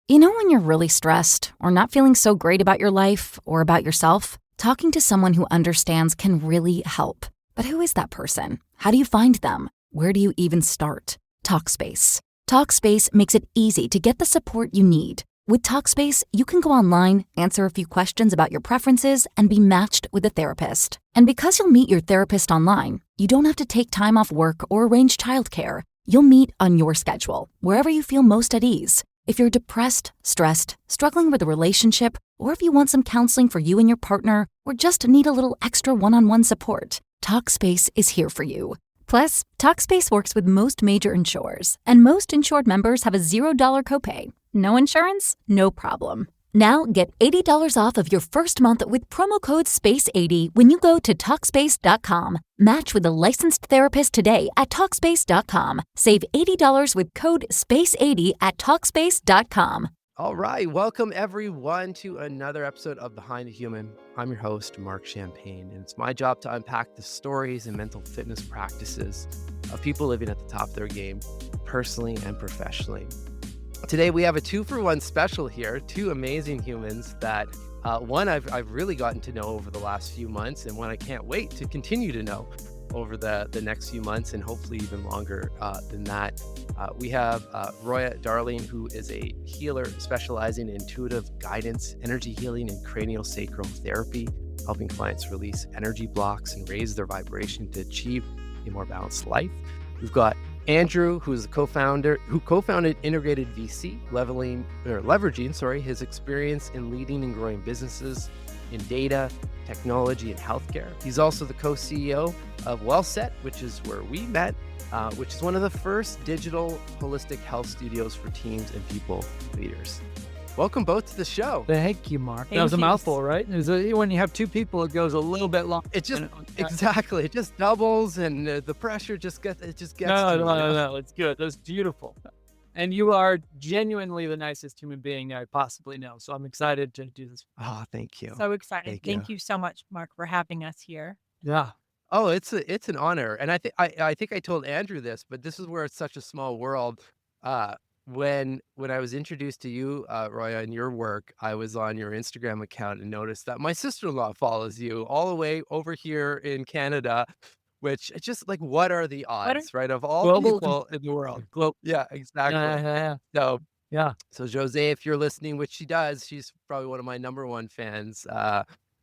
You know when you're really stressed or not feeling so great about your life or about yourself? Talking to someone who understands can really help. But who is that person? How do you find them? Where do you even start? Talkspace. Talkspace makes it easy to get the support you need. With Talkspace, you can go online, answer a few questions about your preferences, and be matched with a therapist. And because you'll meet your therapist online, you don't have to take time off work or arrange childcare. You'll meet on your schedule, wherever you feel most at ease. If you're depressed, stressed, struggling with a relationship, or if you want some counseling for you and your partner, or just need a little extra one-on-one support, Talkspace is here for you. Plus, Talkspace works with most major insurers, and most insured members have a $0 copay. No insurance? No problem. Now get $80 off of your first month with promo code SPACE80 when you go to Talkspace.com. Match with a licensed therapist today at Talkspace.com. Save $80 with code SPACE80 at Talkspace.com. All right, welcome everyone to another episode of Behind the Human. I'm your host, Mark Champagne, and it's my job to unpack the stories and mental fitness practices of people living at the top of their game, personally and professionally. Today we have a 2-for-1 special here, two amazing humans that one I've really gotten to know over the last few months, and one I can't wait to continue to know over the next few months and hopefully even longer than that. We have Roya Darling, who is a healer specializing in intuitive guidance, energy healing, and cranial sacral therapy, helping clients release energy blocks and raise their vibration to achieve a more balanced life. We've got Andrew, who is who co-founded Integrated VC, leveraging his experience in leading and growing businesses in data, technology, and healthcare. He's also the co-CEO of WellSet, which is where we met, which is one of the first digital holistic health studios for teams and people leaders. Welcome both to the show. Thank you, Mark. Thank That was a you. mouthful, right? When you have two people, it goes a little bit long. It just exactly, it just doubles, and the pressure just gets to you. No, it's good. That's beautiful. And you are genuinely the nicest human being I possibly know. So I'm excited to do this. Oh, thank you. So excited. Thank Thank you so much, Mark, for having us here. Yeah. Oh, it's an honor, and I think I told Andrew this, but this is where it's such a small world. When I was introduced to you, Roya, and your work, I was on your Instagram account and noticed that my sister-in-law follows you all the way over here in Canada, which it's just like, what are the odds, right? Of all Global people in the world. Global. yeah, exactly. Yeah. So, Yeah. so Jose, if you're listening, which she does, she's probably one of my number one fans.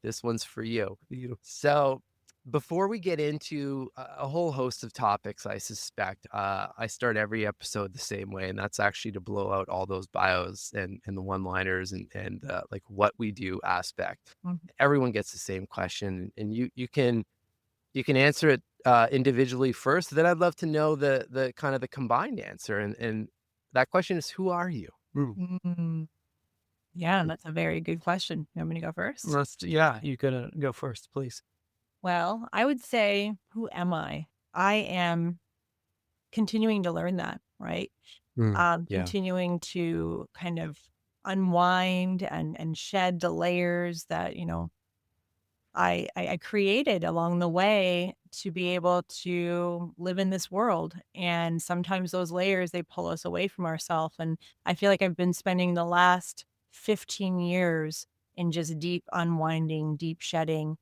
This one's for you. So, before we get into a whole host of topics, I suspect, I start every episode the same way, and that's actually to blow out all those bios and the one-liners and like what we do aspect. Mhm. Everyone gets the same question, and you can answer it individually first. Then I'd love to know the kind of the combined answer, and that question is, who are you? Mm, Yeah, that's a very good question. You want me to go first? You could go first, please. Well, I would say, who am I? I am continuing to learn that, right? Yeah. Continuing to kind of unwind and shed the layers that, I created along the way to be able to live in this world. And sometimes those layers, they pull us away from ourselves. And I feel like I've been spending the last 15 years in just deep unwinding, deep shedding.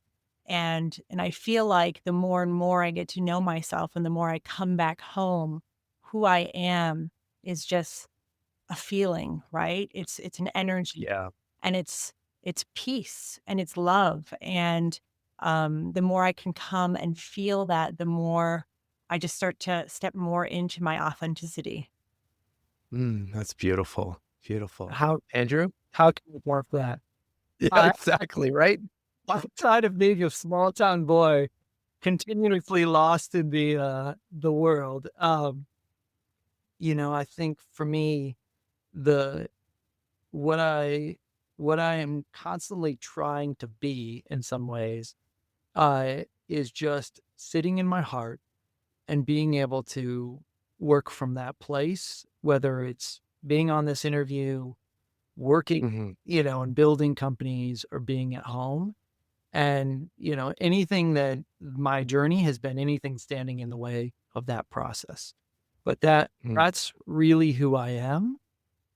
And I feel like the more and more I get to know myself and the more I come back home, who I am is just a feeling, right? It's an energy, Yeah. and it's peace, and it's love. And the more I can come and feel that, the more I just start to step more into my authenticity. That's beautiful. Beautiful. How Andrew? can you work that? Yeah, exactly, right? Outside of being a small town boy, continuously lost in the world, I think for me, what I am constantly trying to be in some ways, is just sitting in my heart and being able to work from that place, whether it's being on this interview, working, and building companies, or being at home. And, anything that my journey has been, anything standing in the way of that process. But that's really who I am.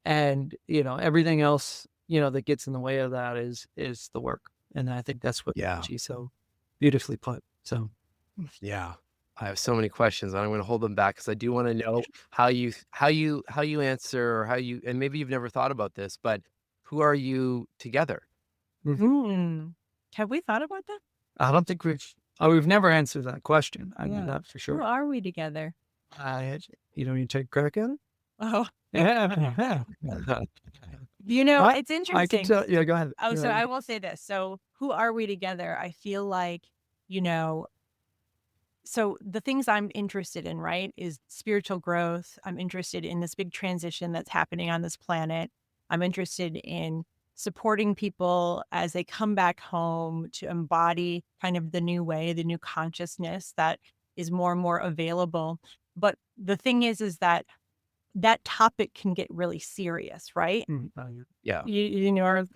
And, everything else, that gets in the way of that is the work. And I think that's what Yeah. she's so beautifully put. So, Yeah. I have so many questions, and I'm gonna hold them back because I do wanna know how you answer or how you and maybe you've never thought about this, but who are you together? Mm. Have we thought about that? I don't think we've never answered that question. I know that for Who sure. are we together? You don't need to take a crack at it? Oh, Yeah. I it's I can interesting. tell. Yeah, go ahead. Oh, so I will say this. So, who are we together? I feel like, you know, so the things I'm interested in, right, is spiritual growth. I'm interested in this big transition that's happening on this planet. I'm interested in supporting people as they come back home to embody kind of the new way, the new consciousness that is more and more available. But the thing is that that topic can get really serious, right? Yeah. You know,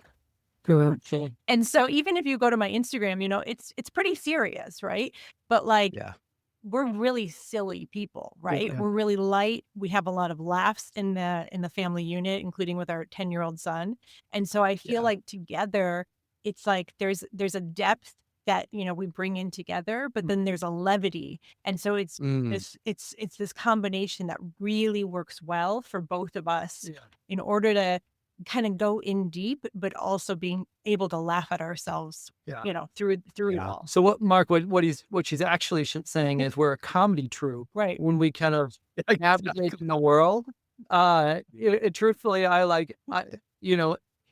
Go ahead. and so even if you go to my Instagram, it's pretty serious, right? But like Yeah. we're really silly people, right? Yeah. We're really light. We have a lot of laughs in the family unit, including with our 10-year-old son. And so I feel Yeah. like together, it's like there's a depth that, we bring in together, but then there's a levity. And so it's Mm. it's this combination that really works well for both of us Yeah. in order to kind of go in deep, but also being able to laugh at ourselves, Yeah. through it Yeah. all. So what she's actually saying is we're a comedy troupe Right. when we kind of navigate in the world. Truthfully,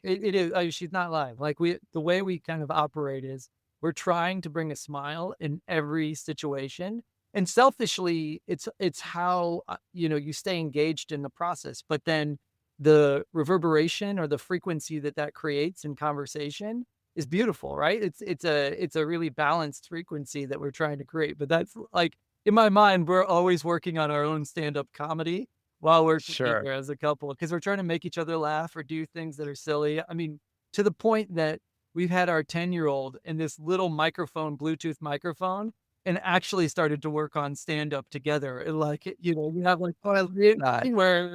it is. She's not lying. Like the way we kind of operate is we're trying to bring a smile in every situation. And selfishly, it's how you stay engaged in the process. But then the reverberation or the frequency that creates in conversation is beautiful, right? It's a really balanced frequency that we're trying to create. But that's like in my mind, we're always working on our own stand-up comedy while we're Sure. together as a couple because we're trying to make each other laugh or do things that are silly. I mean, to the point that we've had our 10-year-old in this little microphone, Bluetooth microphone, and actually started to work on stand-up together. And like, we have like Oh, I love that. where,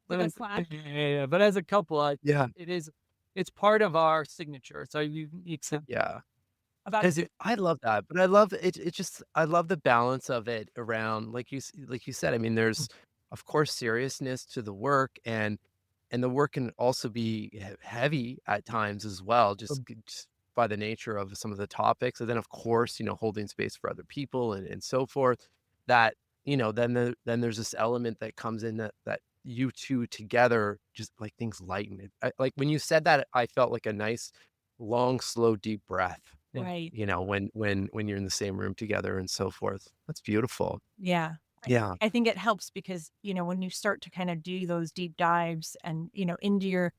Like a clap. yeah. But as a couple, Yeah. it's part of our signature. It's our unique signature. Yeah. About 'Cause I love that, but I love it just I love the balance of it around like you said, I mean, there's, of course, seriousness to the work, and the work can also be heavy at times as well, just by the nature of some of the topics, and then, of course, holding space for other people and so forth, that, then there's this element that comes in that you 2 together just, like, things lighten it. Like, when you said that, I felt like a nice, long, slow, deep breath. Yeah. right. When you're in the same room together and so forth. That's beautiful. Yeah. Yeah. I think it helps because, when you start to kind of do those deep dives and, into your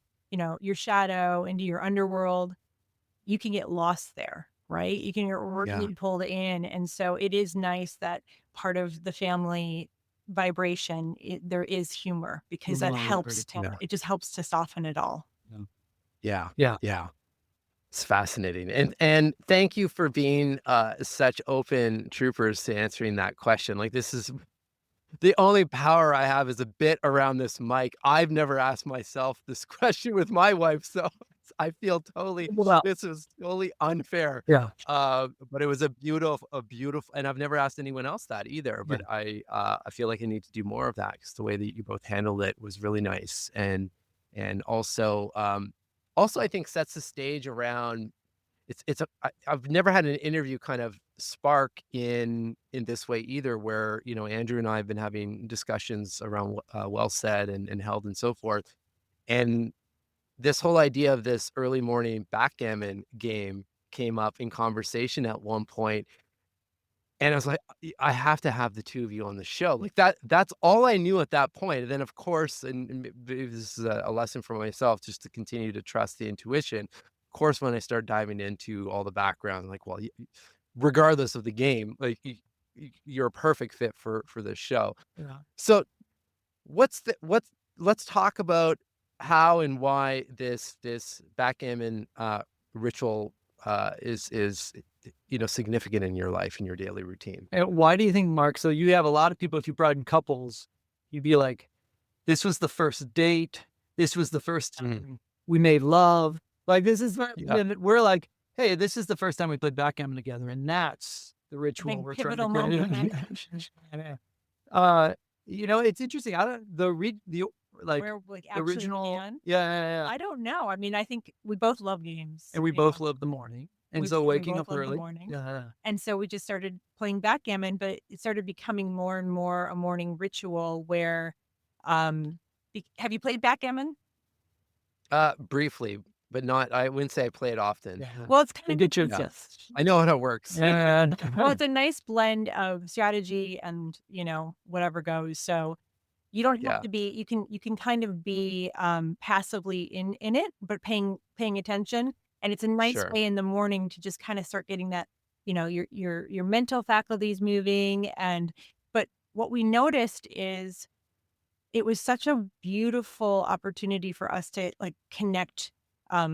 shadow, into your underworld, you can get lost there, right? You can get Yeah. really pulled in. And so it is nice that part of the family vibration, there is humor because that helps. Yeah. It just helps to soften it all. Yeah. Yeah. Yeah. It's fascinating. And thank you for being, such open troopers to answering that question. Like, this is the only power I have is a bit around this mic. I've never asked myself this question with my wife, so I feel Well, this was totally unfair. yeah. But it was a beautiful, and I've never asked anyone else that either. Yeah. But I feel like I need to do more of that because the way that you both handled it was really nice, and also I think sets the stage around I've never had an interview kind of spark in this way either, where Andrew and I have been having discussions around well said and held and so forth, and this whole idea of this early morning backgammon game came up in conversation at one point, and I was like, I have to have the two of you on the show. Like that's all I knew at that point. And then of course, and maybe this is a lesson for myself just to continue to trust the intuition. Of course, when I start diving into all the background, like, well, regardless of the game, like you're a perfect fit for this show. Yeah. So let's talk about how and why this backgammon ritual is significant in your life, in your daily routine. And why do you think, Mark? So you have a lot of people, if you brought in couples, you'd be like, this was the first date. This was the first Mhm. time we made love. Like, this is Yeah. and we're like, hey, this is the first time we played backgammon together, and that's the A ritual big we're trying to pivotal create. moment uh, it's interesting. I don't like where we the actually original. can. Yeah. I don't know. I mean, I think we both love games. And we You know, both love the morning, and we so we waking both up love the early. morning. Yeah. And so we just started playing backgammon, but it started becoming more and more a morning ritual where, have you played backgammon? Briefly, but not. I wouldn't say I play it often. Yeah. Well, it's kind You of get your Yeah, yes. I know how it works. And well, it's a nice blend of strategy and, whatever goes. So you don't have Yeah, to be, you can kind of be passively in it, but paying attention. And it's a nice sure. way in the morning to just kind of start getting that, your mental faculties moving. But what we noticed is it was such a beautiful opportunity for us to like connect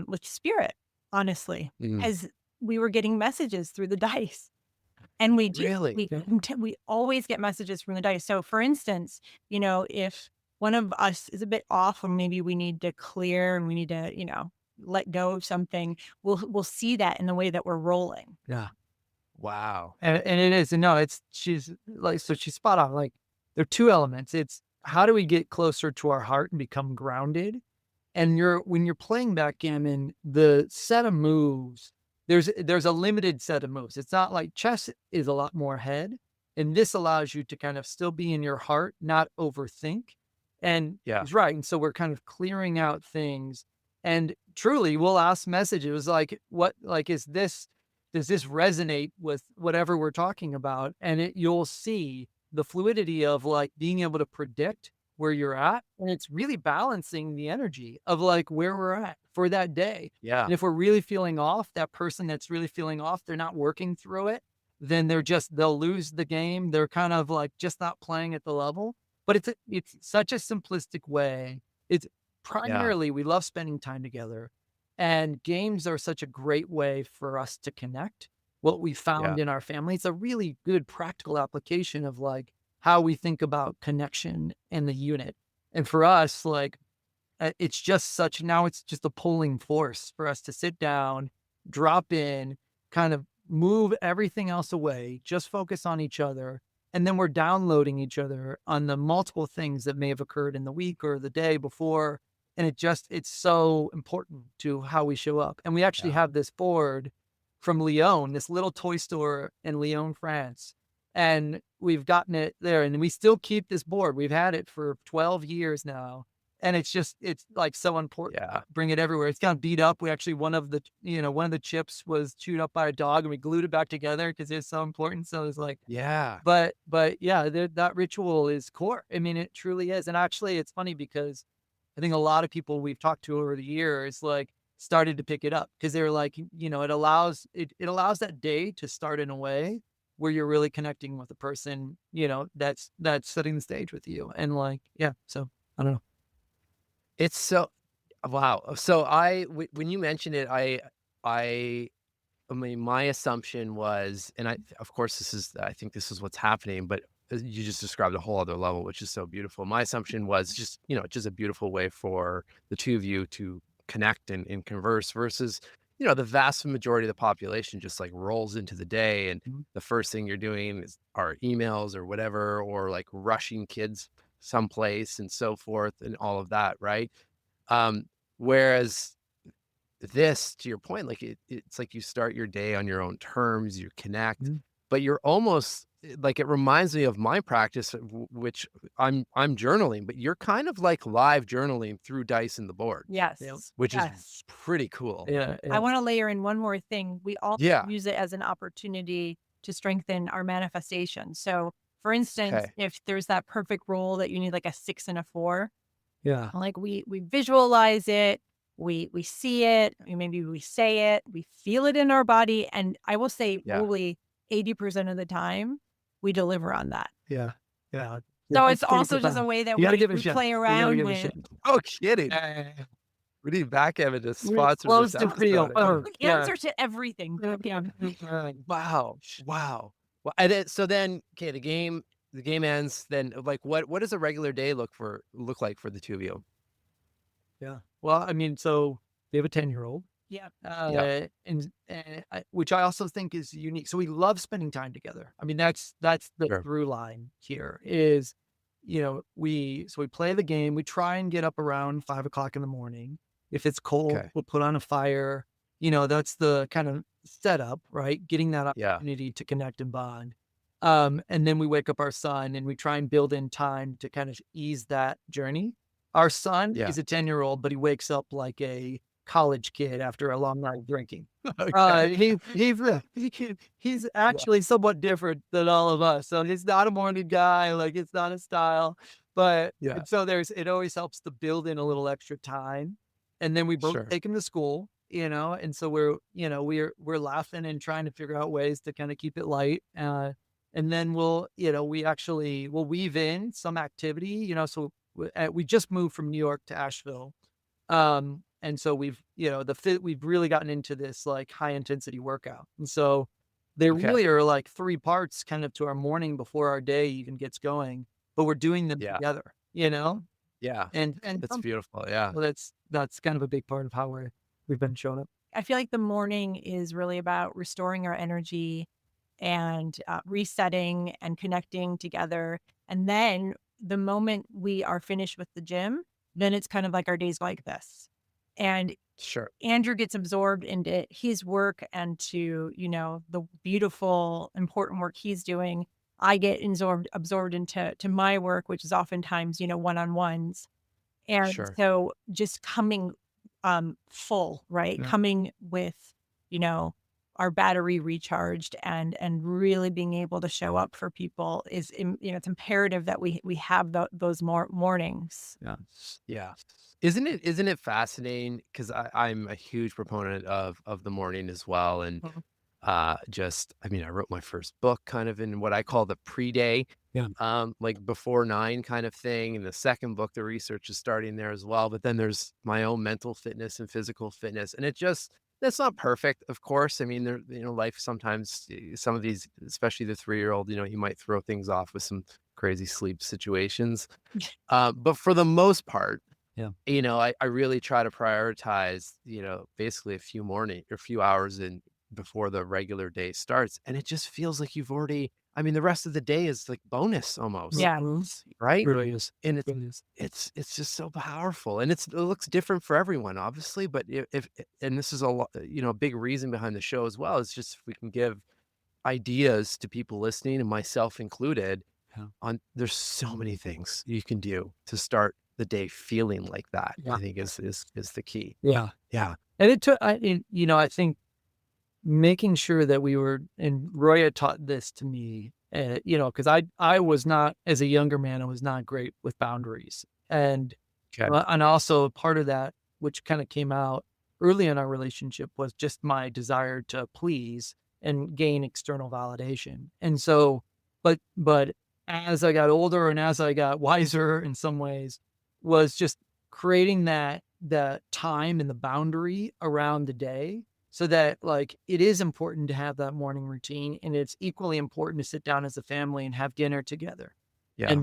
with spirit, honestly, Mm. as we were getting messages through the dice. And we do. Really? yeah. We always get messages from the dice. So, for instance, if one of us is a bit off, or maybe we need to clear and we need to, let go of something, we'll see that in the way that we're rolling. Yeah. Wow. And it is. And no, she's like, so she's spot on. Like, there are two elements. It's how do we get closer to our heart and become grounded? And when you're playing backgammon, the set of moves, there's a limited set of moves. It's not like chess is a lot more head, and this allows you to kind of still be in your heart, not overthink. And Yeah. he's right. And so we're kind of clearing out things. And truly, we'll ask messages like, what, like, does this resonate with whatever we're talking about? And you'll see the fluidity of like being able to predict where you're at. And it's really balancing the energy of like where we're at for that day. Yeah. And if we're really feeling off, that person that's really feeling off, they're not working through it, then they'll lose the game. They're kind of like just not playing at the level. But it's such a simplistic way. It's Yeah. primarily we love spending time together. And games are such a great way for us to connect. What we Yeah. found in our family, it's a really good practical application of like how we think about connection and the unit. And for us, like it's just now it's just a pulling force for us to sit down, drop in, kind of move everything else away, just focus on each other. And then we're downloading each other on the multiple things that may have occurred in the week or the day before. And it's so important to how we show up. And we actually Yeah. have this board from Lyon, this little toy store in Lyon, France. And we've gotten it there and we still keep this board. We've had it for 12 years now. And it's like so important. Yeah. Bring it everywhere. It's kind of beat up. We actually, one of the chips was chewed up by a dog and we glued it back together because it's so important. So it's like, Yeah. but yeah, that ritual is core. I mean, it truly is. And actually it's funny because I think a lot of people we've talked to over the years, like started to pick it up because they were like, it allows that day to start in a way where you're really connecting with the person, that's setting the stage with you. And like, yeah, so I don't know. It's so wow. So when you mentioned it, I mean, my assumption was, and of course, I think this is what's happening, but you just described a whole other level, which is so beautiful. My assumption was just a beautiful way for the two of you to connect and converse versus, the vast majority of the population just like rolls into the day. And Mhm. the first thing you're doing are emails or whatever, or like rushing kids someplace and so forth and all of that. Right. Um, Whereas this, to your point, like it's like you start your day on your own terms, you connect, Mhm. but you're almost like it reminds me of my practice, which I'm journaling, but you're kind of like live journaling through dice and the board, Yeah. Yes. which is Yes. pretty cool. Yeah. I Yeah. want to layer in one more thing. We all Yeah. use it as an opportunity to strengthen our manifestation. So, for instance, Okay. if there's that perfect roll that you need like a 6 and a 4, Yeah. like we visualize it, we see it, maybe we say it, we feel it in our body, and I will say Yeah. probably 80% of the time we deliver on that. Yeah. Yeah. So That's it's pretty also just a profound. way that You got to we, give it a we shot. play You got to around give it a with. shot. Oh, kidding. Yeah. We need backgammon to We're sponsor close this to real. episode. The Yeah. answer to everything. Yeah. Wow. Wow. Well, and then okay, the game ends. Then like what does a regular day look like for the two of you? Yeah. Well, I mean, so we have a 10-year-old, Yeah. Yeah. which I also think is unique. So we love spending time together. I mean, that's the Sure. through line here is, we play the game. We try and get up around 5 o'clock in the morning. If it's cold, Okay. we'll put on a fire. That's the kind of setup, right? Getting that Yeah. opportunity to connect and bond. And then we wake up our son and we try and build in time to kind of ease that journey. Our son Yeah. is a 10-year-old, but he wakes up like a college kid after a long night of drinking. Okay. He's Yeah. actually somewhat different than all of us. So he's not a morning guy, like it's not his style. But Yeah. and so it always helps to build in a little extra time. And then we both Sure. take him to school, and so we're laughing and trying to figure out ways to kind of keep it light. And then we'll weave in some activity, so we just moved from New York to Asheville. And so we've really gotten into this like high intensity workout. And so there Okay. really are like three parts kind of to our morning before our day even gets going, but we're doing them Yeah. together, Yeah. and That's beautiful. Yeah. well, that's kind of a big part of how we've been showing up. I feel like the morning is really about restoring our energy and resetting and connecting together. And then the moment we are finished with the gym, then it's kind of like our days like this. And Sure. Andrew gets absorbed into his work and to, the beautiful, important work he's doing. I get absorbed into my work, which is oftentimes, one-on-ones. And Sure. so just coming full, right? Yeah. Coming with, you know, our battery recharged and really being able to show up for people is, it's imperative that we have those mornings. Yeah. Yeah. Isn't it fascinating? Because I'm a huge proponent of the morning as well. And Mhm. I mean, I wrote my first book kind of in what I call the pre-day, Yeah. like before 9 kind of thing. And the second book, the research is starting there as well. But then there's my own mental fitness and physical fitness. And that's not perfect, of course. I mean, life sometimes, some of these, especially the 3-year-old, he might throw things off with some crazy sleep situations. But for the most part, Yeah. I really try to prioritize, basically a few hours in before the regular day starts. And it just feels like I mean, the rest of the day is like bonus almost, Yeah. right? Really is. And it's, Really is. it's just so powerful. And it looks different for everyone, obviously. But and this is a lot, a big reason behind the show as well, is just if we can give ideas to people listening and myself included Yeah. there's so many things you can do to start the day feeling like that. Yeah. I think is the key. Yeah. Yeah. And I think making sure that and Roya taught this to me, because I was not, as a younger man, I was not great with boundaries. And, Okay. and also part of that, which kind of came out early in our relationship, was just my desire to please and gain external validation. And so, but as I got older and as I got wiser in some ways, was just creating that time and the boundary around the day, so that like it is important to have that morning routine, and it's equally important to sit down as a family and have dinner together, Yeah.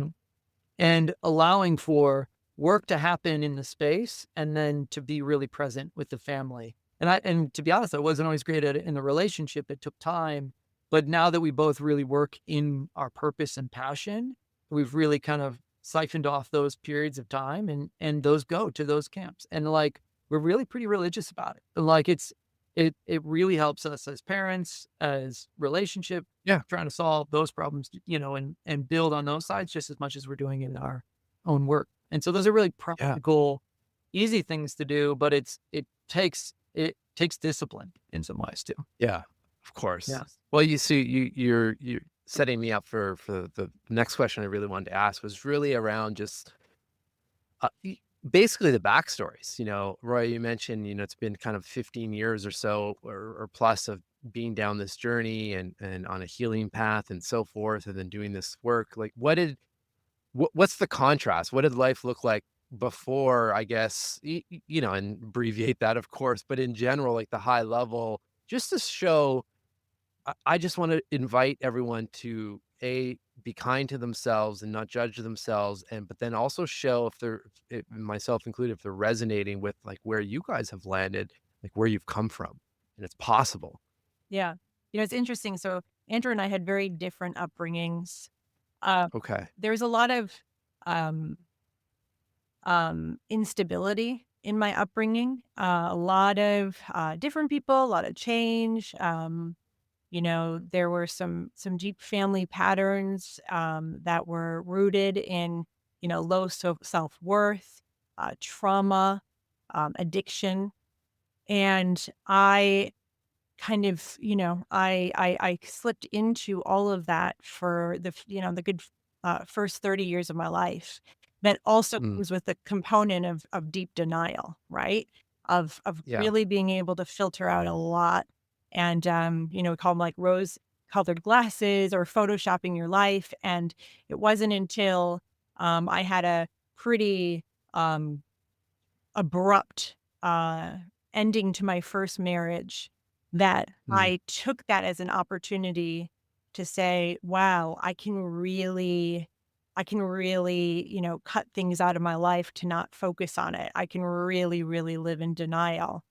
and allowing for work to happen in the space and then to be really present with the family. And to be honest, I wasn't always great at it in the relationship. It took time, but now that we both really work in our purpose and passion, we've really kind of siphoned off those periods of time, and those go to those camps. And like we're really pretty religious about it. Like it really helps us as parents, as relationship, Yeah. trying to solve those problems, and build on those sides just as much as we're doing in our own work. And so those are really Yeah. practical, easy things to do, but it takes discipline in some ways too. Yeah. Of course. Yeah. Well, you see, you're setting me up for the next question I really wanted to ask was really around just basically the backstories. Roy, you mentioned, it's been kind of 15 years or so or plus of being down this journey and on a healing path and so forth, and then doing this work. Like, what's the contrast? What did life look like before, I guess, and abbreviate that, of course, but in general, like the high level, just to show, I just want to invite everyone to be kind to themselves and not judge themselves, but then also show if they're, myself included, if they're resonating with like where you guys have landed, like where you've come from, and it's possible. Yeah. It's interesting. So Andrew and I had very different upbringings. Uh, Okay. there's a lot of um, instability in my upbringing. A lot of different people, a lot of change. There were some deep family patterns that were rooted in low self worth, trauma, addiction, and I kind of, I slipped into all of that for the good first 30 years of my life. That also Mm, comes with a component of deep denial, right? Of yeah. really being able to filter out a lot, and we call them like rose colored glasses or photoshopping your life. And it wasn't until I had a pretty um, abrupt ending to my first marriage that Mm, I took that as an opportunity to say, wow, I can really, cut things out of my life to not focus on it. I can really, really live in denial.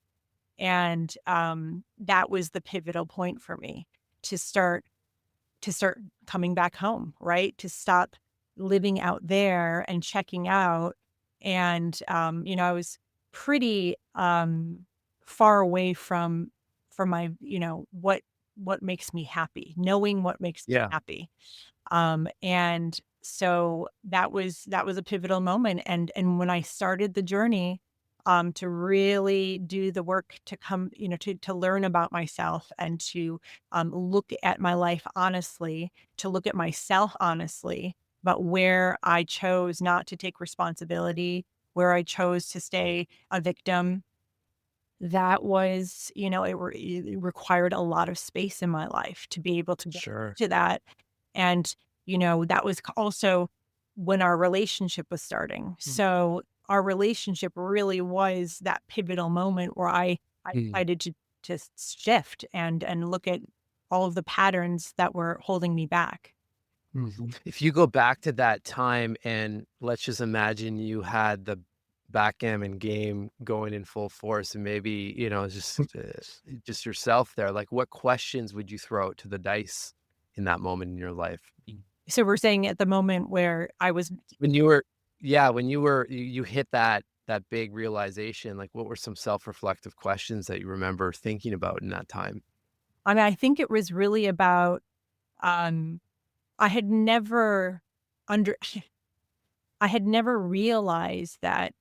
And that was the pivotal point for me to start to start coming back home, right? To stop living out there and checking out. And I was pretty far away from my, what makes me happy, knowing what makes me yeah. happy. And so that was a pivotal moment. And when I started the journey, to really do the work to come, to learn about myself and to look at my life honestly, to look at myself honestly, but where I chose not to take responsibility, where I chose to stay a victim, that was, it required a lot of space in my life to be able to get Sure. to that. And, that was also when our relationship was starting. Mm. So our relationship really was that pivotal moment where I Mm, decided to shift and look at all of the patterns that were holding me back. Mhm. if you go back to that time and let's just imagine you had the backgammon game going in full force and maybe, just yourself there, like what questions would you throw to the dice in that moment in your life? So we're saying at the moment where I was, When you were yeah, when you hit that big realization, like, what were some self-reflective questions that you remember thinking about in that time? I think it was really about, um, I had never under I had never realized that,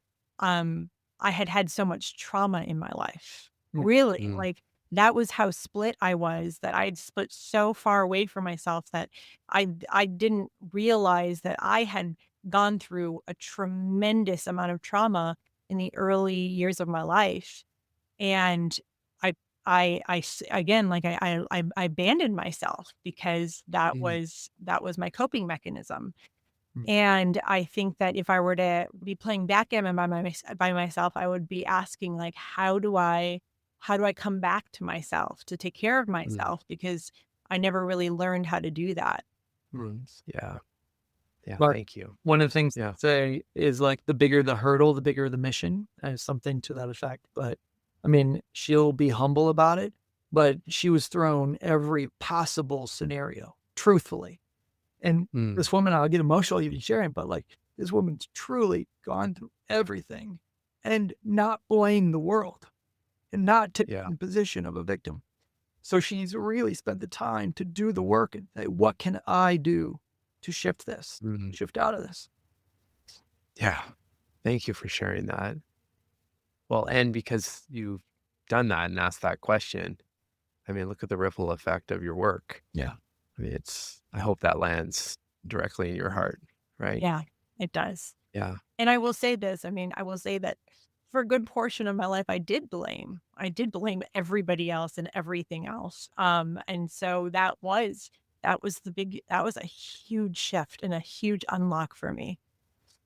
I had had so much trauma in my life. Mm. Really, Mm, like, that was how split I was, that I'd split so far away from myself that I didn't realize that I had gone through a tremendous amount of trauma in the early years of my life. And I again, like, I abandoned myself because mm, that was my coping mechanism. Mm. And I think that if I were to be playing backgammon by myself, I would be asking, like, how do I come back to myself to take care of mm, myself? Because I never really learned how to do that. Mm. yeah, yeah, But thank you. one of the things Yeah, to say is like the bigger the hurdle, the bigger the mission, something to that effect. But I mean, she'll be humble about it, but she was thrown every possible scenario, truthfully. And mm, this woman, I'll get emotional even sharing, but like this woman's truly gone through everything and not blame the world and not take yeah, the position of a victim. So she's really spent the time to do the work and say, what can I do to shift this, mm, shift out of this? yeah, thank you for sharing that. Well, and because you've done that and asked that question, I mean, look at the ripple effect of your work. Yeah. I mean, I hope that lands directly in your heart, right? Yeah, it does. Yeah. And I will say this, I will say that for a good portion of my life, I did blame. I did blame everybody else and everything else. And so that was a huge shift and a huge unlock for me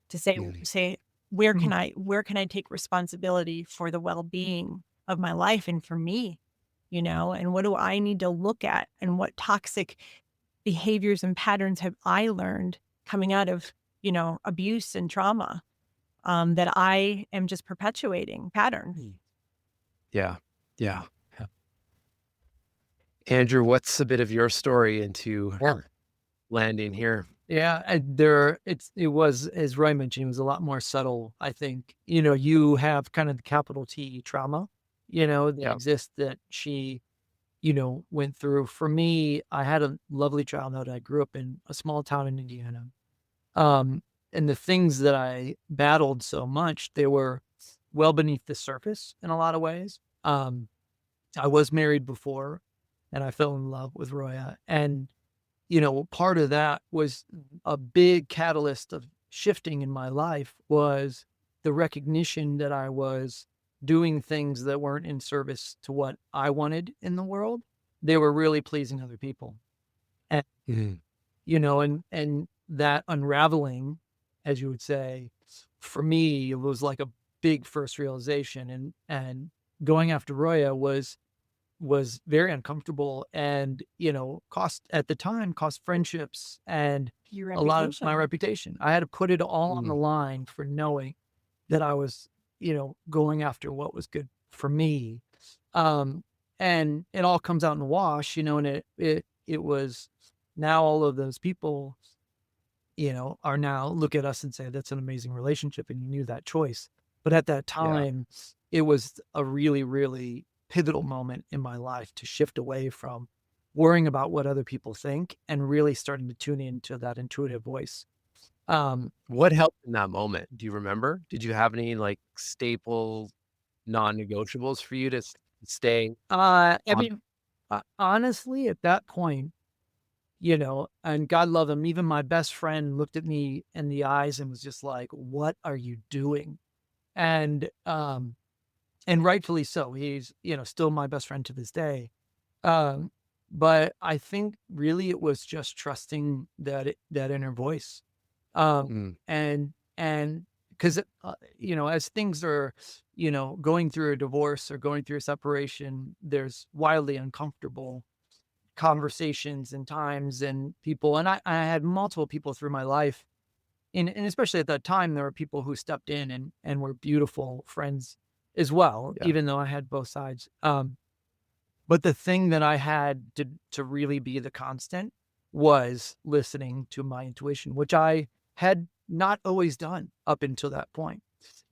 to Mm, say where can Mm. I take responsibility for the well-being of my life and for me, and what do I need to look at and what toxic behaviors and patterns have I learned coming out of, abuse and trauma, that I am just perpetuating patterns. Yeah. Yeah. Andrew, what's a bit of your story into landing here? Yeah, it was, as Roy mentioned, it was a lot more subtle, I think. You have kind of the capital T trauma, that Yeah. exists that she, went through. For me, I had a lovely childhood. I grew up in a small town in Indiana. Um, and the things that I battled so much, they were well beneath the surface in a lot of ways. I was married before and I fell in love with Roya. And part of that was a big catalyst of shifting in my life was the recognition that I was doing things that weren't in service to what I wanted in the world. They were really pleasing other people. And, Mhm. and that unraveling, as you would say, for me, it was like a big first realization. And going after Roya was very uncomfortable and, cost friendships and Your a lot of my reputation. reputation. I had to put it all on the Mm. line for knowing that I was, going after what was good for me. Um, and it all comes out in the wash, and it was now all of those people, are now look at us and say, that's an amazing relationship. And you knew that choice. But at that Yeah. time, it was a really, really pivotal moment in my life to shift away from worrying about what other people think and really starting to tune into that intuitive voice. What helped in that moment? Do you remember? Did you have any like staple non-negotiables for you to stay I on? mean, honestly, at that point, and God love him, even my best friend looked at me in the eyes and was just like, "What are you doing?" And rightfully so. He's, still my best friend to this day. Um, but I think really it was just trusting that inner voice. Um, Mm. and because, as things are, going through a divorce or going through a separation, there's wildly uncomfortable conversations and times and people. And I had multiple people through my life. And especially at that time, there were people who stepped in and were beautiful friends as well, Yeah. even though I had both sides. But the thing that I had to really be the constant was listening to my intuition, which I had not always done up until that point.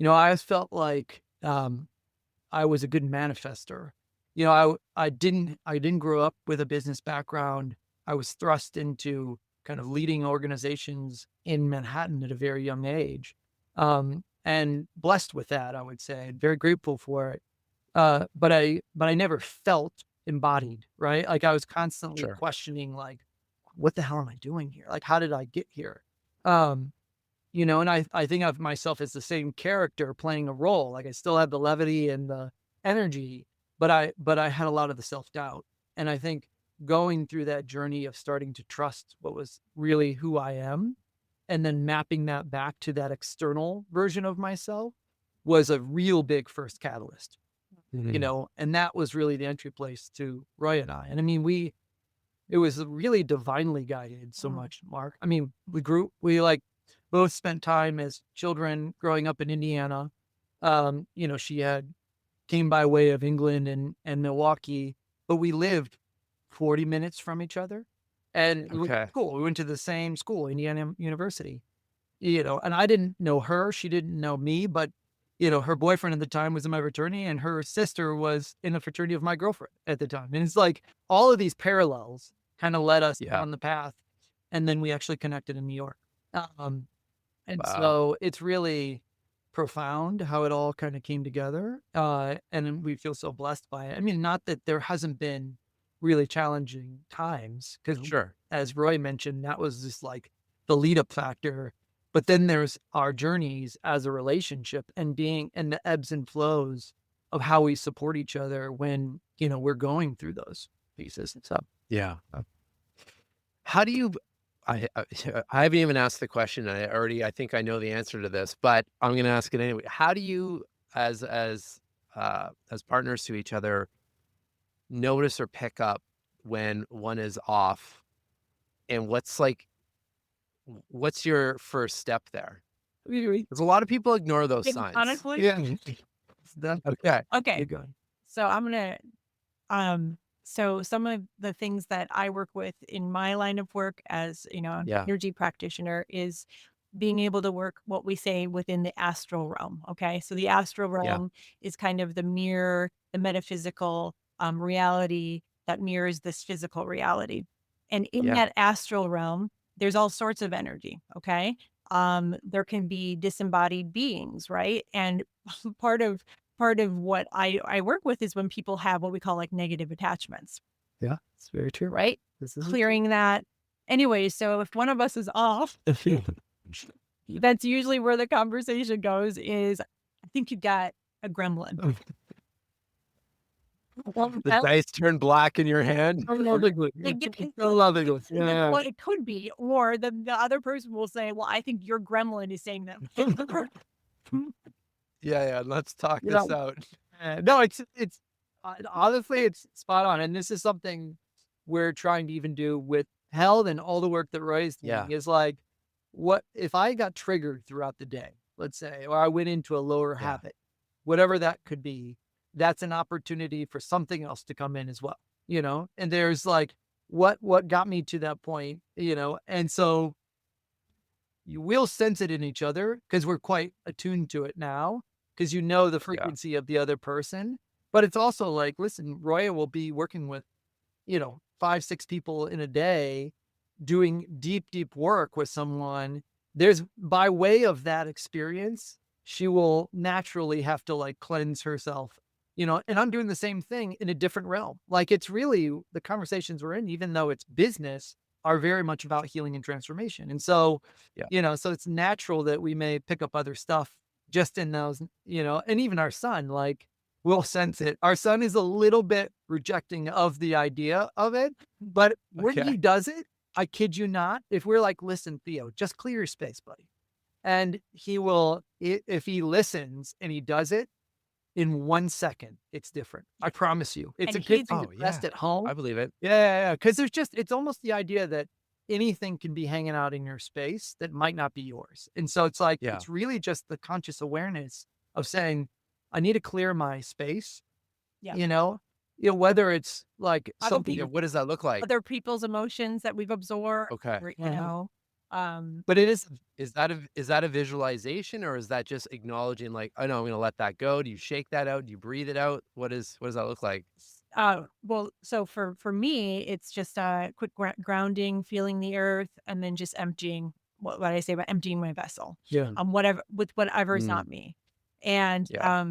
I always felt like I was a good manifester. I didn't grow up with a business background. I was thrust into kind of leading organizations in Manhattan at a very young age, and blessed with that. I would say, very grateful for it. But I never felt embodied, right? Like I was constantly Sure. questioning, like, what the hell am I doing here? Like, how did I get here? Um, and I think of myself as the same character playing a role. Like I still have the levity and the energy, but I had a lot of the self-doubt. And I think going through that journey of starting to trust what was really who I am and then mapping that back to that external version of myself was a real big first catalyst, Mhm. and that was really the entry place to Roy and I. And I mean, it was really divinely guided so Mm. much, Mark. I mean, we like both spent time as children growing up in Indiana. She had came by way of England and Milwaukee, but we lived 40 minutes from each other. And we went to Okay. school. We went to the same school, Indiana University. And I didn't know her, she didn't know me, but, her boyfriend at the time was in my fraternity and her sister was in the fraternity of my girlfriend at the time. And it's like all of these parallels kind of led us Yeah. on the path. And then we actually connected in New York. And Wow. so it's really profound how it all kind of came together. And we feel so blessed by it. I mean, not that there hasn't been really challenging times, because Sure. as Roy mentioned, that was just like the lead up factor. But then there's our journeys as a relationship and being and the ebbs and flows of how we support each other when, we're going through those pieces. And so Yeah. How do you I haven't even asked the question. I think I know the answer to this, but I'm gonna ask it anyway. How do you as partners to each other notice or pick up when one is off And what's your first step there? We- Because a lot of people ignore those Okay, signs. honestly, Yeah. That, Okay. okay. you're good. So I'm gonna so some of the things that I work with in my line of work as, an Yeah. energy practitioner is being able to work what we say within the astral realm. Okay. So the astral Yeah. realm is kind of the mirror, the metaphysical reality that mirrors this physical reality. And in Yeah. that astral realm, there's all sorts of energy. Okay. There can be disembodied beings, right? And part of what I work with is when people have what we call like negative attachments, Yeah, it's very true. right? This is Clearing that. Anyway, so if one of us is off, that's usually where the conversation goes is, I think you got a gremlin. The dice turn black in your hand. Yeah. Well, it could be, or the other person will say, well, I think your gremlin is saying that. Yeah. Let's talk You this know, out. no, it's honestly, it's spot on. And this is something we're trying to even do with health and all the work that Roy's Yeah. doing is like, what if I got triggered throughout the day, let's say, or I went into a lower Yeah. habit, whatever that could be, that's an opportunity for something else to come in as well, and there's like, what got me to that point, and so you will sense it in each other because we're quite attuned to it now because the Yeah. frequency of the other person. But it's also like, listen, Roya will be working with, 5, 6 people in a day doing deep, deep work with someone. There's by way of that experience, she will naturally have to like cleanse herself, and I'm doing the same thing in a different realm. Like it's really the conversations we're in, even though it's business, are very much about healing and transformation. And so, Yeah. so it's natural that we may pick up other stuff just in those, and even our son, like we'll sense it. Our son is a little bit rejecting of the idea of it, but when he Okay. does it, I kid you not, if we're like, listen, Theo, just clear your space, buddy. And he will, if he listens and he does it in 1 second, it's different. I promise you. It's And a kid he's- who's Oh, depressed yeah. at home. I believe it. Yeah. Cause it's almost the idea that anything can be hanging out in your space that might not be yours. And so it's like, Yeah. it's really just the conscious awareness of saying, I need to clear my space, Yeah. whether it's like Other something, Yeah. people- What does that look like? Other people's emotions that we've absorbed, Okay. or, but it is, Is that a visualization or is that just acknowledging like, oh no, I'm gonna let that go? Do you shake that out? Do you breathe it out? What does that look like? well, so for me, it's just a quick grounding, feeling the earth, and then just emptying what I say about emptying my vessel. yeah. Whatever with whatever is Mm. not me. And Yeah.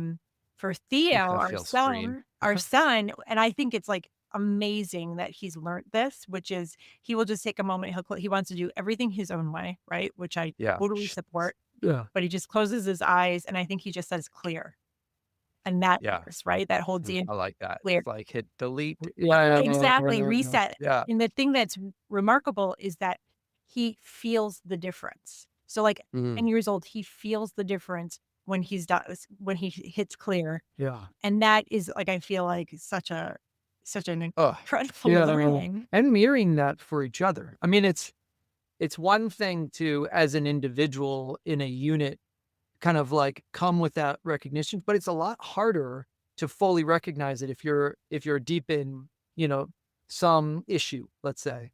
for Theo, That our feels son, freeing. and I think it's like amazing that he's learned this, which is he will just take a moment. He wants to do everything his own way, right? Which I Yeah. totally support. Yeah. But he just closes his eyes, and I think he just says clear, and that Yeah. matters, right? That holds the I like that. clear. It's like hit delete. Yeah. Exactly, reset. Yeah. And the thing that's remarkable is that he feels the difference. So like Mhm. 10 years old, he feels the difference when when he hits clear. Yeah. And that is like, I feel like such an Oh, incredible Yeah. learning. And mirroring that for each other. I mean, it's one thing to, as an individual in a unit, kind of like come with that recognition, but it's a lot harder to fully recognize it if you're deep in, some issue, let's say.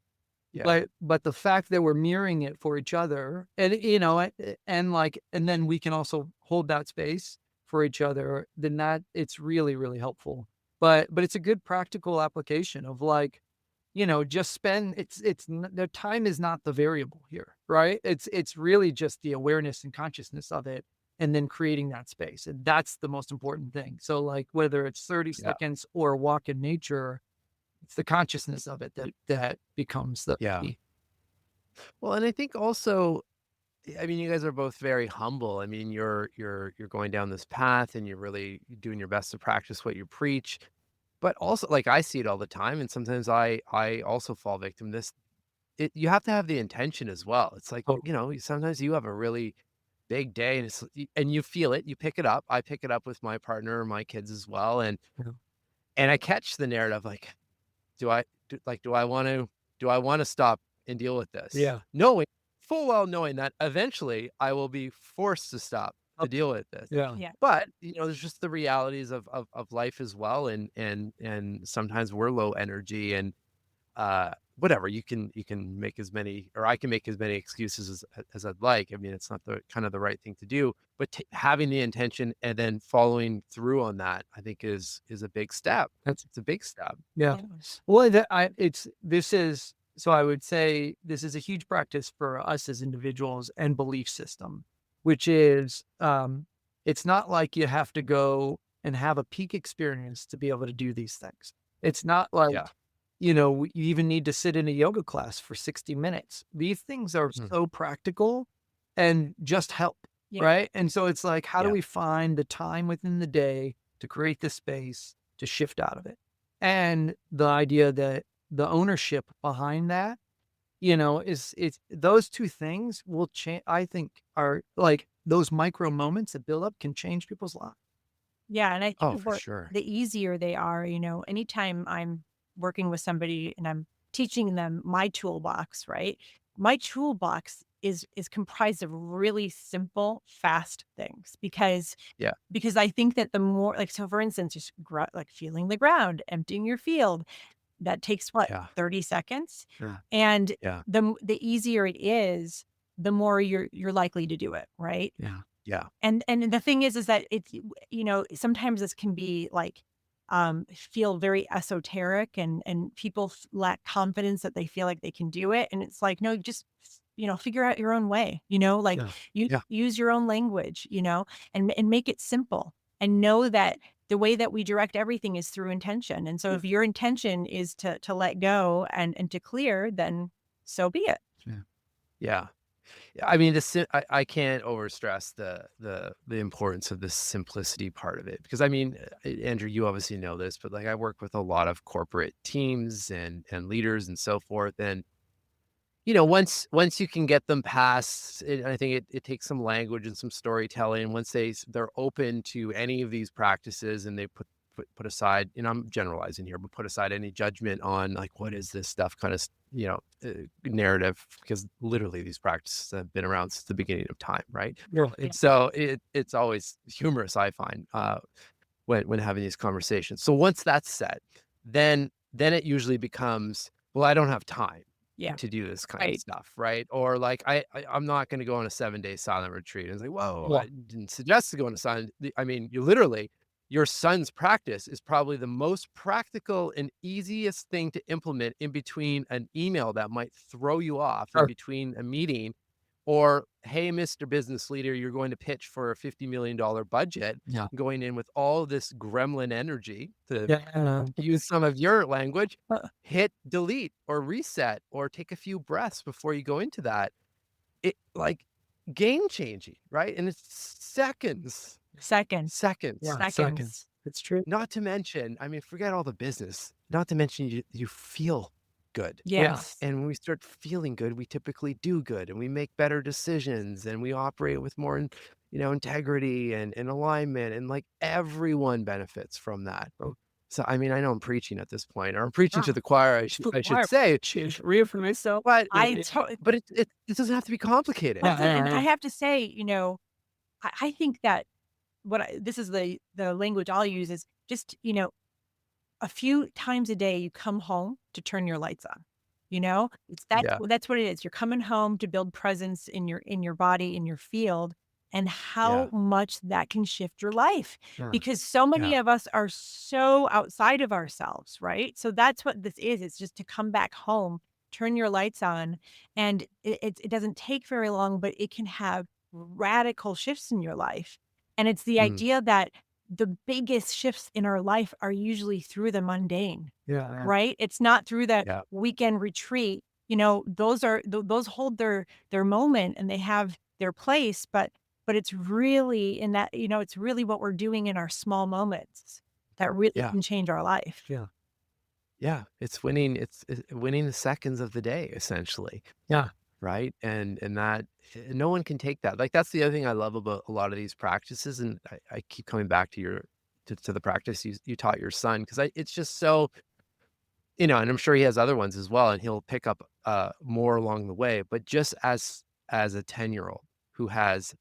yeah. But the fact that we're mirroring it for each other, and and then we can also hold that space for each other, then that it's really, really helpful. But it's a good practical application of like, just spend the time is not the variable here, right? It's really just the awareness and consciousness of it, and then creating that space. And that's the most important thing. So like whether it's 30 Yeah. seconds or a walk in nature, it's the consciousness of it that becomes the Yeah. key. Well, and I think also, I mean, you guys are both very humble. I mean, you're going down this path and you're really doing your best to practice what you preach. But also, like I see it all the time, and sometimes I also fall victim to this. You have to have the intention as well. It's like, Oh. sometimes you have a really big day and you feel it, you pick it up. I pick it up with my partner or my kids as well. And Yeah. I catch the narrative like, do I want to stop and deal with this, Yeah. knowing full well knowing that eventually I will be forced to stop to deal with this. Yeah. Yeah. But, there's just the realities of life as well, and sometimes we're low energy and, whatever, you can make as many, or I can make as many excuses as I'd like. I mean, it's not the kind of the right thing to do, but having the intention and then following through on that, I think is a big step. That's It's a big step. Yeah. Yeah. Well, this is so I would say this is a huge practice for us as individuals and belief system, which is it's not like you have to go and have a peak experience to be able to do these things. It's not like, Yeah. you even need to sit in a yoga class for 60 minutes. These things are Mm. so practical and just help, Yeah. right? And so it's like, how do Yeah. we find the time within the day to create the space to shift out of it? And the idea that the ownership behind that, is it's those two things will change. I think are like those micro moments that build up can change people's lives. Yeah, and I Oh, think for sure. the easier they are, anytime I'm working with somebody and I'm teaching them my toolbox, right? My toolbox is comprised of really simple, fast things Yeah. because I think that the more like so for instance, just like feeling the ground, emptying your field, that takes what, Yeah. 30 seconds? Yeah. And Yeah. the easier it is, the more you're likely to do it, right? Yeah. Yeah. And the thing is that it's sometimes this can be like feel very esoteric and people lack confidence that they feel like they can do it, and it's like no, just figure out your own way, like Yeah. you Yeah. use your own language, and make it simple, and know that the way that we direct everything is through intention. And so if your intention is to let go and to clear, then so be it. Yeah. Yeah. I mean, I can't overstress the importance of the simplicity part of it, because I mean, Andrew, you obviously know this, but like I work with a lot of corporate teams and leaders and so forth, and once you can get them past it, I think it takes some language and some storytelling. Once they're open to any of these practices, and they put aside, I'm generalizing here, but put aside any judgment on like what is this stuff kind of narrative, because literally these practices have been around since the beginning of time, right? Yeah. So it's always humorous, I find, when having these conversations. So once that's set, then it usually becomes, well, I don't have time Yeah. to do this kind of Right. stuff, right? Or like I'm not going to go on a 7-day silent retreat. And it's like, whoa, Yeah. I didn't suggest to go on a silent. I mean, you literally, your son's practice is probably the most practical and easiest thing to implement in between an email that might throw you off, in Sure. between a meeting, or, hey, Mr. Business Leader, you're going to pitch for a $50 million budget, Yeah. going in with all this gremlin energy, to Yeah. use some of your language, Uh, hit delete or reset or take a few breaths before you go into that. It like game changing, right? And it's seconds, Seconds. seconds. Yeah. Seconds. Seconds. It's true. Not to mention, I mean, forget all the business. Not to mention you feel good. Yes. And when we start feeling good, we typically do good, and we make better decisions, and we operate with more, integrity and alignment, and like everyone benefits from that. Oh. So, I mean, I know I'm preaching at this point, or I'm preaching to Ah, the choir, I should say, Change real for myself. but I Yeah. to but it doesn't have to be complicated. Yeah. and I have to say, I think that this is the language I'll use is just, a few times a day you come home to turn your lights on. It's Yeah. that's what it is. You're coming home to build presence in your body, in your field, and Yeah. how much that can shift your life. Yeah. Because so many Yeah. of us are so outside of ourselves, right? So that's what this is. It's just to come back home, turn your lights on, and it doesn't take very long, but it can have radical shifts in your life. And it's the Mm. idea that the biggest shifts in our life are usually through the mundane, Yeah. right? It's not through the Yeah. weekend retreat. Those are those hold their moment and they have their place, but it's really in that, it's really what we're doing in our small moments that really Yeah. can change our life. Yeah. Yeah. It's winning the seconds of the day, essentially. Yeah. Right? And that, no one can take that. Like, that's the other thing I love about a lot of these practices, and I keep coming back to the practice you taught your son, because it's just so and I'm sure he has other ones as well, and he'll pick up more along the way. But just as a 10-year-old who has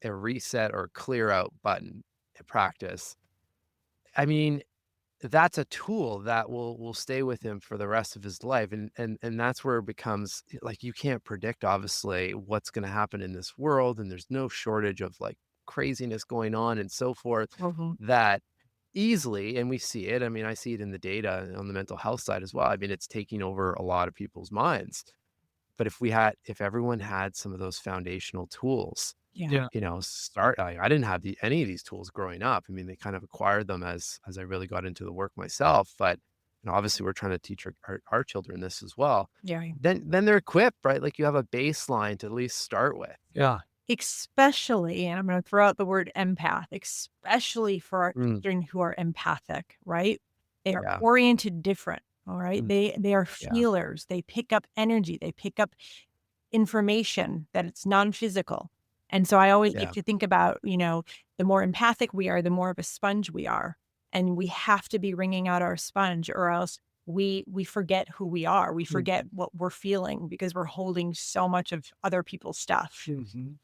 a reset or clear out button to practice, I mean, that's a tool that will stay with him for the rest of his life, and that's where it becomes like you can't predict obviously what's going to happen in this world, and there's no shortage of like craziness going on and so forth Mhm. that easily, and we see it. I mean, I see it in the data on the mental health side as well. I mean, it's taking over a lot of people's minds. But if everyone had some of those foundational tools, Yeah. Yeah. I didn't have any of these tools growing up. I mean, they kind of acquired them as I really got into the work myself. But obviously, we're trying to teach our children this as well. Yeah. Then they're equipped, right? Like you have a baseline to at least start with. Yeah. Especially, and I'm going to throw out the word empath, especially for our Mm, children who are empathic, right? They are yeah, oriented different. All right. Mm. They are yeah, feelers. They pick up energy. They pick up information that it's non-physical. And so I always like yeah. to think about, the more empathic we are, the more of a sponge we are. And we have to be wringing out our sponge or else we forget who we are. We Mm. forget what we're feeling because we're holding so much of other people's stuff. Mhm.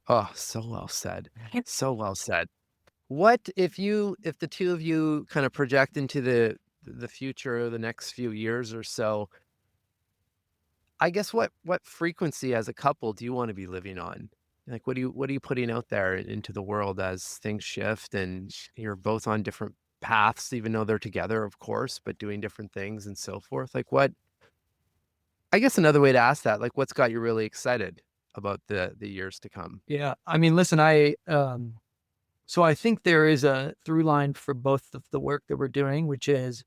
Oh, so well said. So well said. What if the two of you kind of project into the future, the next few years or so, I guess what frequency as a couple do you want to be living on? Like what are you putting out there into the world as things shift and you're both on different paths, even though they're together, of course, but doing different things and so forth? Like I guess another way to ask that, like what's got you really excited about the years to come? Yeah. I mean, listen, so I think there is a through line for both of the work that we're doing, which is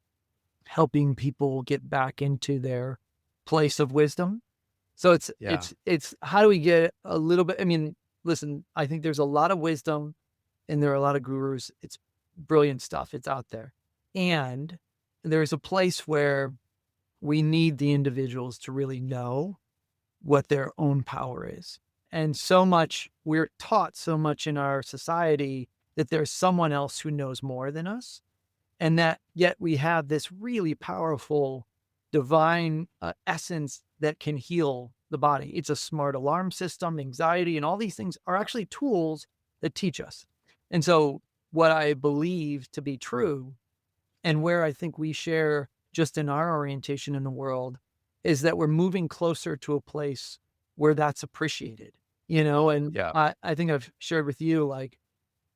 helping people get back into their place of wisdom. So it's Yeah. it's it's how do we get a little bit, I mean, listen, I think there's a lot of wisdom and there are a lot of gurus. It's brilliant stuff. It's out there. And there's a place where we need the individuals to really know what their own power is. And so much, we're taught so much in our society that there's someone else who knows more than us. And that yet we have this really powerful divine essence that can heal the body. It's a smart alarm system, anxiety, and all these things are actually tools that teach us. And so, what I believe to be true and where I think we share just in our orientation in the world is that we're moving closer to a place where that's appreciated, and Yeah. I think I've shared with you, like,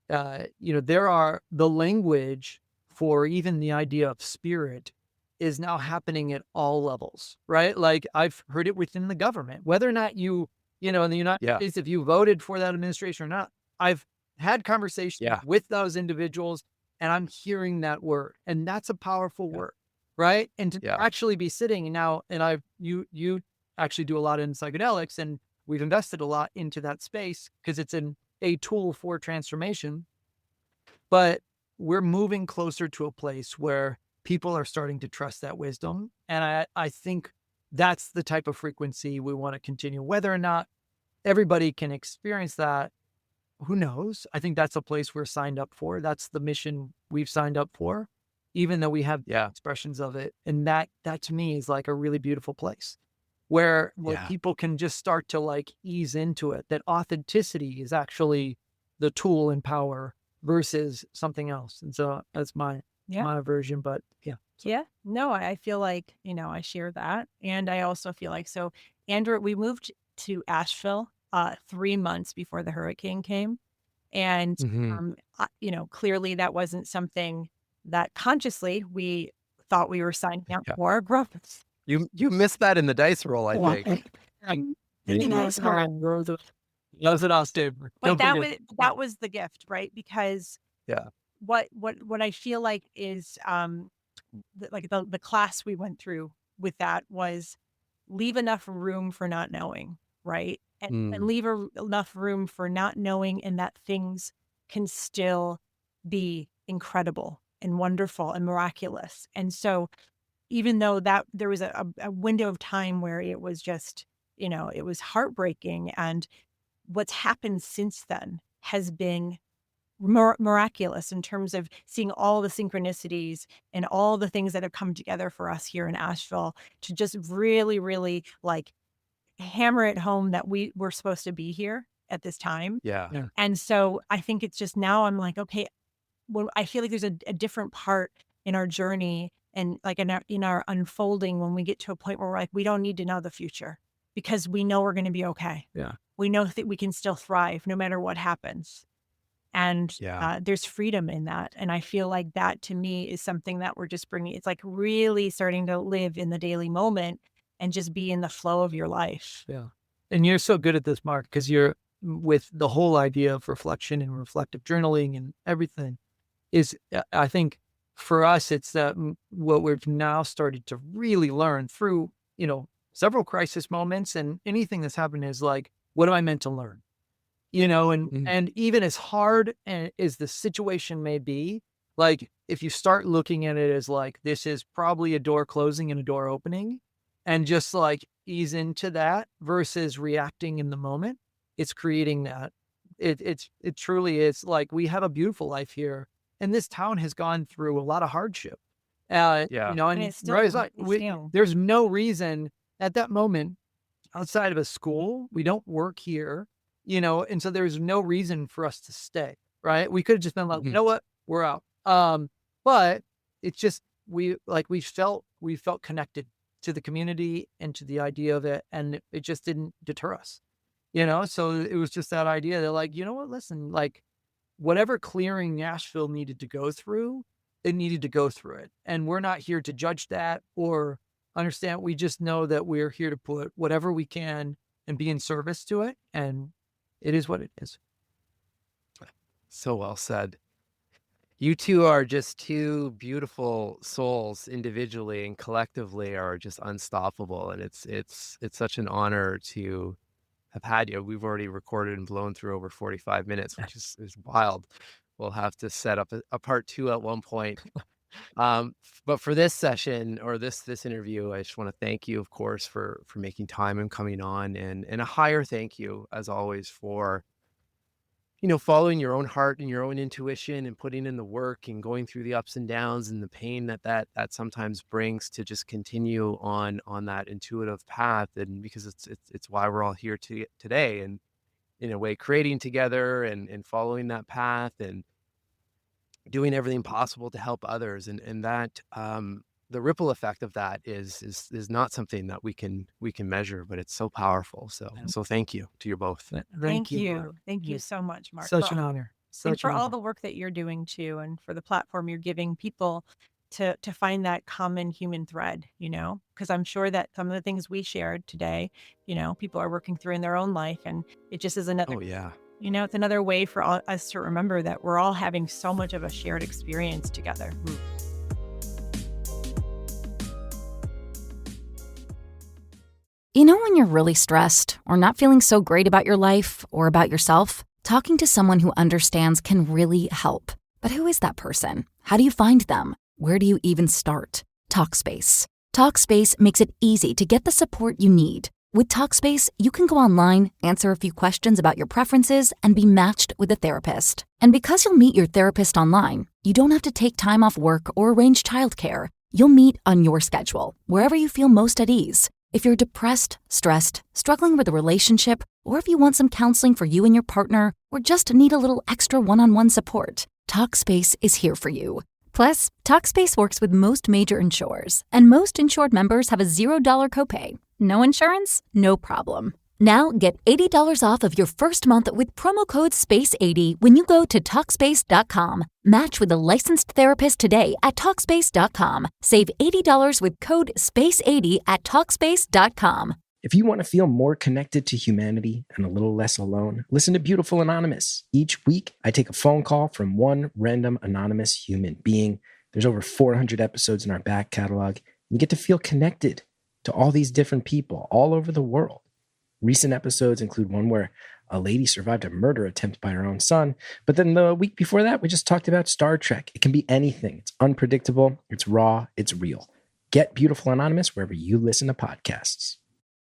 there are the language for even the idea of spirit is now happening at all levels, right? Like I've heard it within the government, whether or not in the United Yeah. States, if you voted for that administration or not, I've had conversations Yeah. with those individuals and I'm hearing that word. And that's a powerful Yeah. word, right? And to Yeah. actually be sitting now, and you actually do a lot in psychedelics and we've invested a lot into that space because it's a tool for transformation, but we're moving closer to a place where people are starting to trust that wisdom. And I think that's the type of frequency we want to continue. Whether or not everybody can experience that, who knows? I think that's a place we're signed up for. That's the mission we've signed up for, even though we have Yeah. expressions of it. And that to me is like a really beautiful place where Yeah. people can just start to like ease into it, that authenticity is actually the tool and power versus something else. And so that's Yeah. my version, but yeah. So, Yeah. No, I feel like, I share that. And I also feel like, so Andrew, we moved to Asheville 3 months before the hurricane came. And, Hmm. clearly that wasn't something that consciously we thought we were signing up Yeah. for. You missed that in the dice roll, I think. That's an Austin. But that was the gift, right? Because Yeah. what I feel like is the class we went through with that was leave enough room for not knowing, right? And Mm. leave enough room for not knowing, and that things can still be incredible and wonderful and miraculous. And so, even though that there was a window of time where it was just, it was heartbreaking, and what's happened since then has been miraculous in terms of seeing all the synchronicities and all the things that have come together for us here in Asheville to just really, really like hammer it home that we were supposed to be here at this time. Yeah. Yeah. And so I think it's just now I'm like, okay, when I feel like there's a different part in our journey and like in our unfolding when we get to a point where we're like, we don't need to know the future because we know we're going to be okay. Yeah. We know that we can still thrive no matter what happens. And Yeah. there's freedom in that. And I feel like that to me is something that we're just bringing. It's like really starting to live in the daily moment and just be in the flow of your life. Yeah. And you're so good at this, Mark, because you're with the whole idea of reflection and reflective journaling and everything is, I think for us, it's that what we've now started to really learn through, several crisis moments and anything that's happened is like, what am I meant to learn? And even as hard as the situation may be, like if you start looking at it as like, this is probably a door closing and a door opening and just like ease into that versus reacting in the moment, it's creating that. It truly is like, we have a beautiful life here and this town has gone through a lot of hardship. Yeah. And it's still, Roya's like, there's no reason at that moment outside of a school, we don't work here. And so there's no reason for us to stay, right? We could have just been like, you know what, we're out. But it's just, we felt connected to the community and to the idea of it. And it just didn't deter us, So it was just that idea that like, you know what, listen, like whatever clearing Nashville needed to go through, it needed to go through it. And we're not here to judge that or understand. We just know that we're here to put whatever we can and be in service to it. And it is what it is. So well said. You two are just two beautiful souls individually and collectively are just unstoppable. And it's such an honor to have had you. We've already recorded and blown through over 45 minutes, which is wild. We'll have to set up a part 2 at one point. But for this session or this interview, I just want to thank you, of course, for making time and coming on, and a higher thank you, as always, for following your own heart and your own intuition and putting in the work and going through the ups and downs and the pain that sometimes brings to just continue on that intuitive path. And because it's why we're all here today, and in a way creating together and following that path and doing everything possible to help others. And that the ripple effect of that is not something that we can measure, but it's so powerful. So thank you to you both. Thank you. Thank you so much, Mark. Such an honor. And for all the work that you're doing too, and for the platform you're giving people to find that common human thread, because I'm sure that some of the things we shared today, people are working through in their own life, and it just is another. Oh yeah. It's another way for us to remember that we're all having so much of a shared experience together. When you're really stressed or not feeling so great about your life or about yourself, talking to someone who understands can really help. But who is that person? How do you find them? Where do you even start? Talkspace. Talkspace makes it easy to get the support you need. With Talkspace, you can go online, answer a few questions about your preferences, and be matched with a therapist. And because you'll meet your therapist online, you don't have to take time off work or arrange childcare. You'll meet on your schedule, wherever you feel most at ease. If you're depressed, stressed, struggling with a relationship, or if you want some counseling for you and your partner, or just need a little extra one-on-one support, Talkspace is here for you. Plus, Talkspace works with most major insurers, and most insured members have a $0 copay. No insurance? No problem. Now get $80 off of your first month with promo code SPACE80 when you go to Talkspace.com. Match with a licensed therapist today at Talkspace.com. Save $80 with code SPACE80 at Talkspace.com. If you want to feel more connected to humanity and a little less alone, listen to Beautiful Anonymous. Each week, I take a phone call from one random anonymous human being. There's over 400 episodes in our back catalog. You get to feel connected to all these different people all over the world. Recent episodes include one where a lady survived a murder attempt by her own son. But then the week before that, we just talked about Star Trek. It can be anything. It's unpredictable. It's raw. It's real. Get Beautiful Anonymous wherever you listen to podcasts.